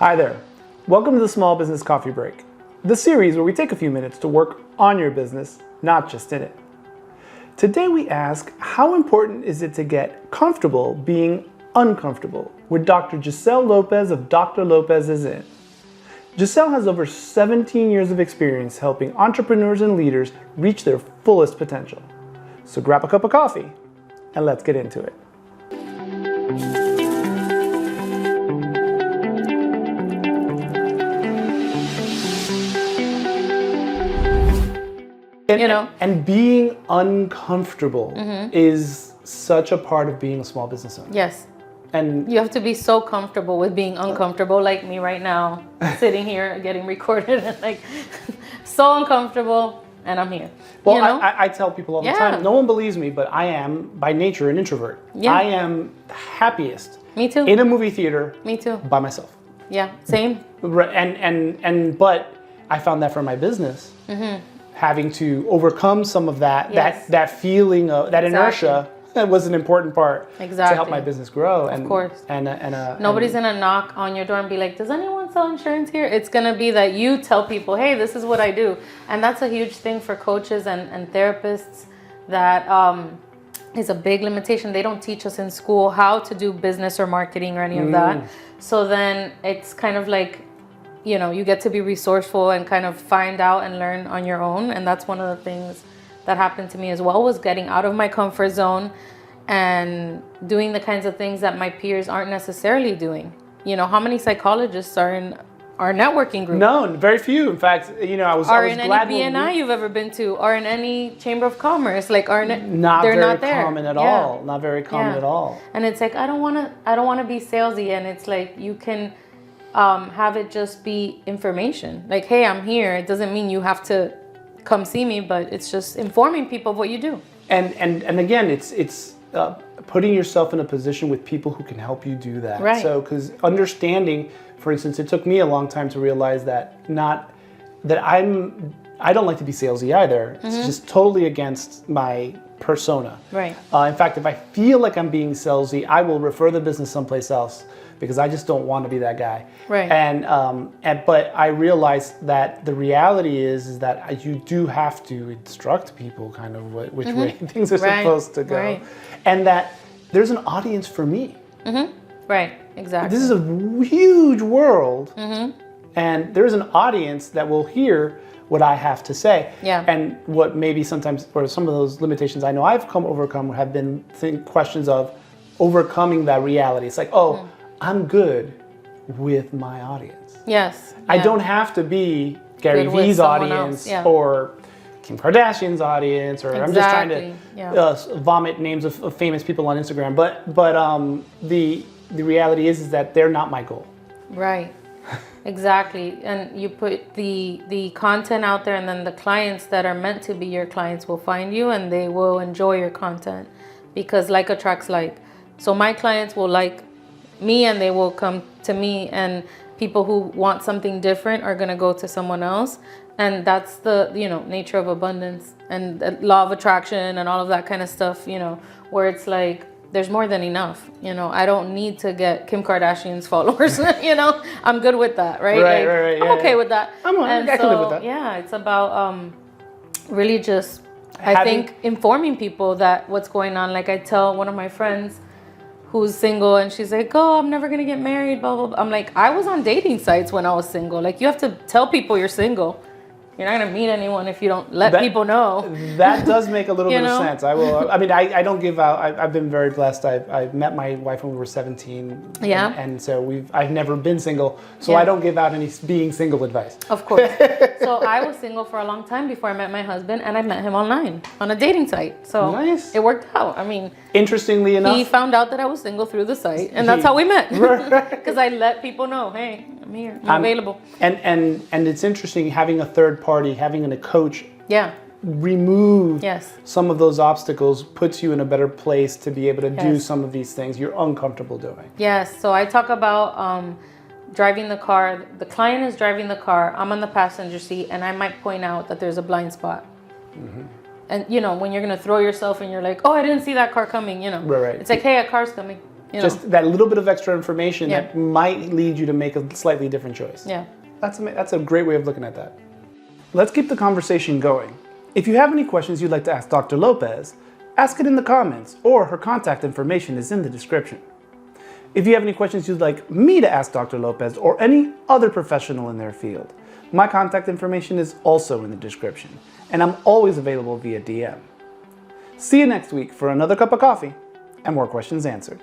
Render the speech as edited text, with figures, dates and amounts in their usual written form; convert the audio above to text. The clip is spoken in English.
Hi there. Welcome to the Small Business Coffee Break, the series where we take a few minutes to work on your business, not just in it. Today we ask, how important is it to get comfortable being uncomfortable? With Dr. Giselle Lopez of Dr. Lopez is In. Giselle has over 17 years of experience helping entrepreneurs and leaders reach their fullest potential. So grab a cup of coffee and let's get into it. And being uncomfortable is such a part of being a small business owner. Yes. And you have to be so comfortable with being uncomfortable, like me right now, sitting here getting recorded and like so uncomfortable, and I'm here. Well, you know? I tell people all the time, no one believes me, but I am by nature an introvert. Yeah. I am happiest. Me too. In a movie theater. Me too. By myself. Yeah, same. But I found that for my business, having to overcome some of that, that feeling of that inertia. That was an important part to help my business grow. Of course. Nobody's gonna knock on your door and be like, does anyone sell insurance here? It's gonna be that you tell people, hey, this is what I do. And that's a huge thing for coaches and therapists that is a big limitation. They don't teach us in school how to do business or marketing or any of that. So then it's kind of like, you know, you get to be resourceful and kind of find out and learn on your own. And that's one of the things that happened to me as well, was getting out of my comfort zone and doing the kinds of things that my peers aren't necessarily doing. You know, how many psychologists are in our networking group? No, very few. In fact, you know, I was in glad any BNI you've ever been to, or in any chamber of commerce, like they're not there. Common at all. Not very common at all. And it's like I don't want to be salesy, and it's like you can have it just be information. Like, hey, I'm here. It doesn't mean you have to come see me, but it's just informing people of what you do. And again, it's putting yourself in a position with people who can help you do that. Right. So, because understanding, for instance, it took me a long time to realize that I don't like to be salesy either. It's just totally against my persona. Right. In fact, if I feel like I'm being salesy, I will refer the business someplace else, because I just don't want to be that guy. Right. But I realized that the reality is that you do have to instruct people kind of which way things are supposed to go, and that there's an audience for me. Right. Exactly. This is a huge world, and there's an audience that will hear what I have to say. Yeah. And what maybe sometimes, or some of those limitations I know I've overcome have been questions of overcoming that reality. It's like, I'm good with my audience. Yes. I don't have to be Gary Vee's audience or Kim Kardashian's audience, or I'm just trying to vomit names of famous people on Instagram. But the reality is that they're not my goal. Right. Exactly. And you put the content out there, and then the clients that are meant to be your clients will find you, and they will enjoy your content, because like attracts like. So my clients will like me and they will come to me, and people who want something different are going to go to someone else. And that's the, nature of abundance and the law of attraction and all of that kind of stuff, where it's like there's more than enough. I don't need to get Kim Kardashian's followers. I'm good with that, right? Right. I'm okay with that. I can live with that. Yeah, it's about really just I think informing people that what's going on. Like I tell one of my friends who's single, and she's like, I'm never gonna get married, blah, blah, blah. I'm like, I was on dating sites when I was single. Like, you have to tell people you're single. You're not gonna meet anyone if you don't let people know. That does make a little bit of sense. I don't give out. I've been very blessed. I met my wife when we were 17. Yeah. And so I've never been single, so I don't give out any being single advice. Of course. So I was single for a long time before I met my husband, and I met him online on a dating site. So nice. It worked out. Interestingly enough, he found out that I was single through the site, and that's how we met. Because I let people know, hey, I'm here, I'm available. And it's interesting having a third party, having a coach. Yeah. Remove some of those obstacles, puts you in a better place to be able to do some of these things you're uncomfortable doing. Yes. So I talk about driving the car. The client is driving the car. I'm on the passenger seat, and I might point out that there's a blind spot. And when you're gonna throw yourself and you're like, I didn't see that car coming. Right. It's like, hey, a car's coming. Just that little bit of extra information Yeah. that might lead you to make a slightly different choice. Yeah. That's a great way of looking at that. Let's keep the conversation going. If you have any questions you'd like to ask Dr. Lopez, ask it in the comments, or her contact information is in the description. If you have any questions you'd like me to ask Dr. Lopez or any other professional in their field, my contact information is also in the description, and I'm always available via DM. See you next week for another cup of coffee and more questions answered.